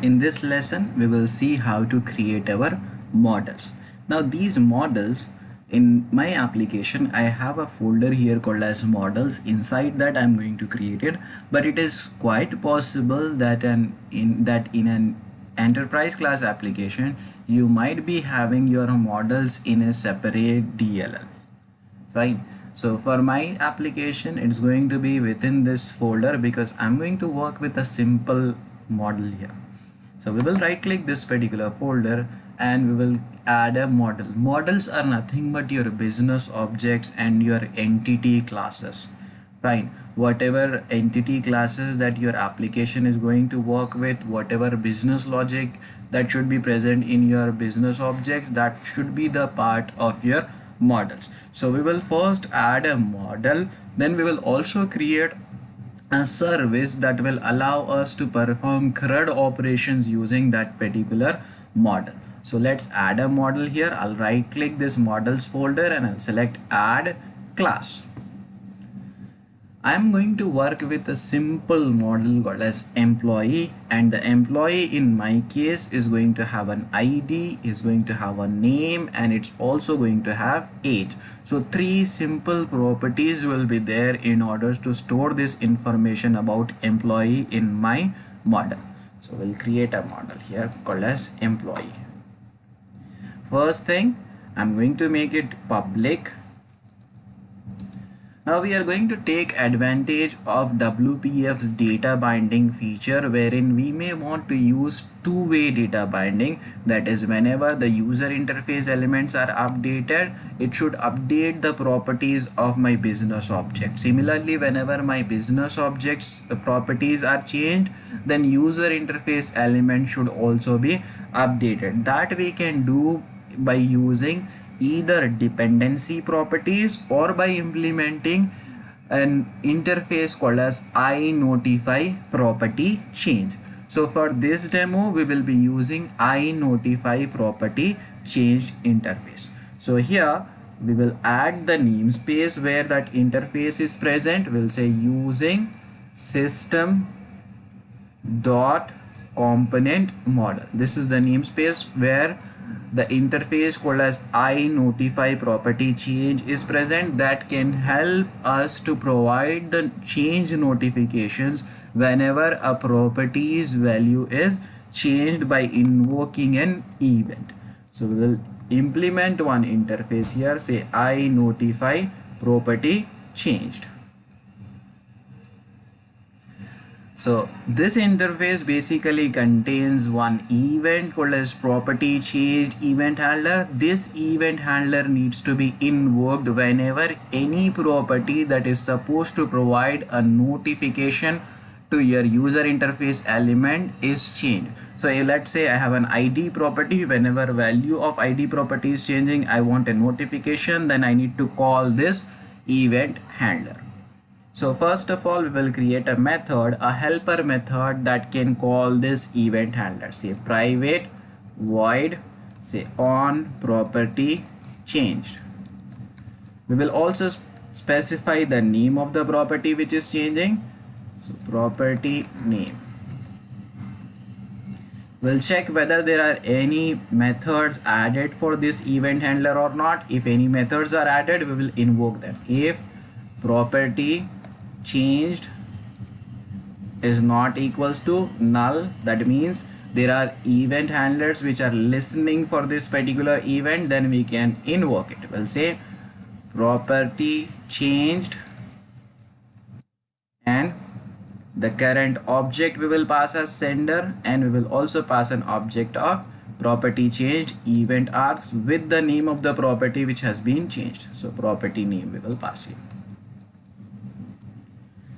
In this lesson, we will see how to create our models. Now, these models in my application, I have a folder here called as models. Inside that, I'm going to create it, but it is quite possible that in an enterprise class application, you might be having your models in a separate DLL. Fine. So for my application, it's going to be within this folder because I'm going to work with a simple model here. So we will right click this particular folder and we will add a model. Models are nothing but your business objects and your entity classes. Fine. Whatever entity classes that your application is going to work with, whatever business logic that should be present in your business objects, that should be the part of your models. So we will first add a model, then we will also create a service that will allow us to perform CRUD operations using that particular model. So let's add a model here. I'll right click this models folder and I'll select add class. I am going to work with a simple model called as employee, and the employee in my case is going to have an ID, is going to have a name, and it's also going to have age. So three simple properties will be there in order to store this information about employee in my model. So we'll create a model here called as employee. First thing, I'm going to make it public. Now we are going to take advantage of WPF's data binding feature, wherein we may want to use two-way data binding. That is, whenever the user interface elements are updated, it should update the properties of my business object. Similarly, whenever my business objects properties are changed, then user interface element should also be updated. That we can do by using either dependency properties or by implementing an interface called as iNotify property change. So for this demo, we will be using iNotify property change interface. So here we will add the namespace where that interface is present. We'll say using system dot component model. This is the namespace where the interface called as iNotify property change is present, that can help us to provide the change notifications whenever a property's value is changed by invoking an event. So we will implement one interface here, say iNotify property changed. So this interface basically contains one event called as property changed event handler. This event handler needs to be invoked whenever any property that is supposed to provide a notification to your user interface element is changed. So let's say I have an ID property. Whenever value of ID property is changing, I want a notification, then I need to call this event handler. So first of all, we will create a method, a helper method that can call this event handler. Say private void, say on property changed. We will also specify the name of the property which is changing. So property name. We'll check whether there are any methods added for this event handler or not. If any methods are added, we will invoke them. If property changed is not equals to null, that means there are event handlers which are listening for this particular event, then we can invoke it. We'll say property changed, and the current object we will pass as sender, and we will also pass an object of property changed event args with the name of the property which has been changed. So property name we will pass here.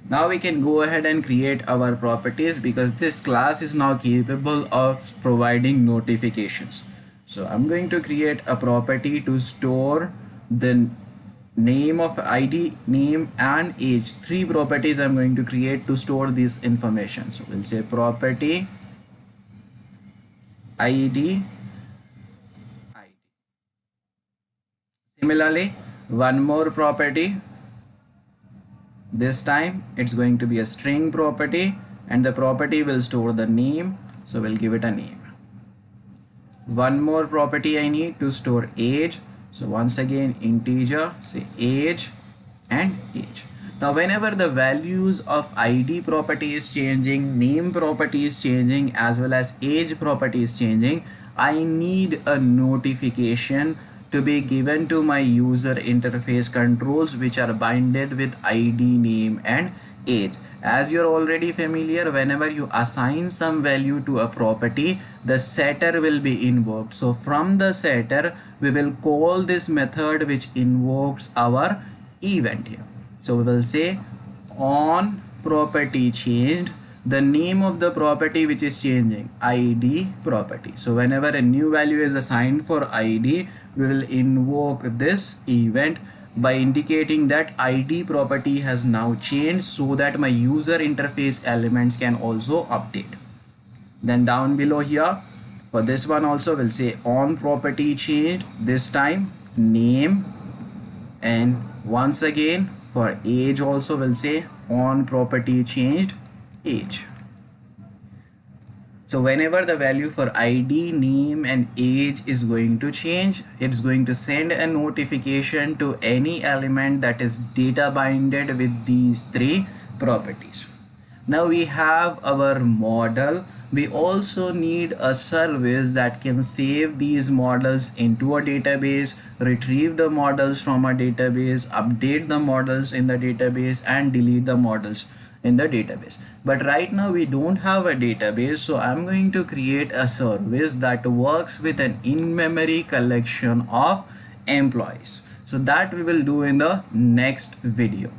Now we can go ahead and create our properties because this class is now capable of providing notifications. So I'm going to create a property to store the name of ID, name and age. Three properties I'm going to create to store this information. So we'll say property ID. Similarly, one more property. This time it's going to be a string property, and the property will store the name. So we'll give it a name. One more property I need to store age. So once again integer, say age and age. Now whenever the values of ID property is changing, name property is changing, as well as age property is changing, I need a notification to be given to my user interface controls which are binded with ID, name and age. As you're already familiar, whenever you assign some value to a property, the setter will be invoked. So from the setter, we will call this method which invokes our event here. So we will say on property changed, the name of the property which is changing, ID property. So whenever a new value is assigned for ID, we will invoke this event by indicating that ID property has now changed so that my user interface elements can also update. Then down below here, for this one also we'll say on property changed, this time name, and once again for age also we'll say on property changed age. So whenever the value for ID, name and age is going to change, it's going to send a notification to any element that is data binded with these three properties. Now we have our model. We also need a service that can save these models into a database, retrieve the models from a database, update the models in the database and delete the models in the database. But right now we don't have a database, so I'm going to create a service that works with an in-memory collection of employees. So that we will do in the next video.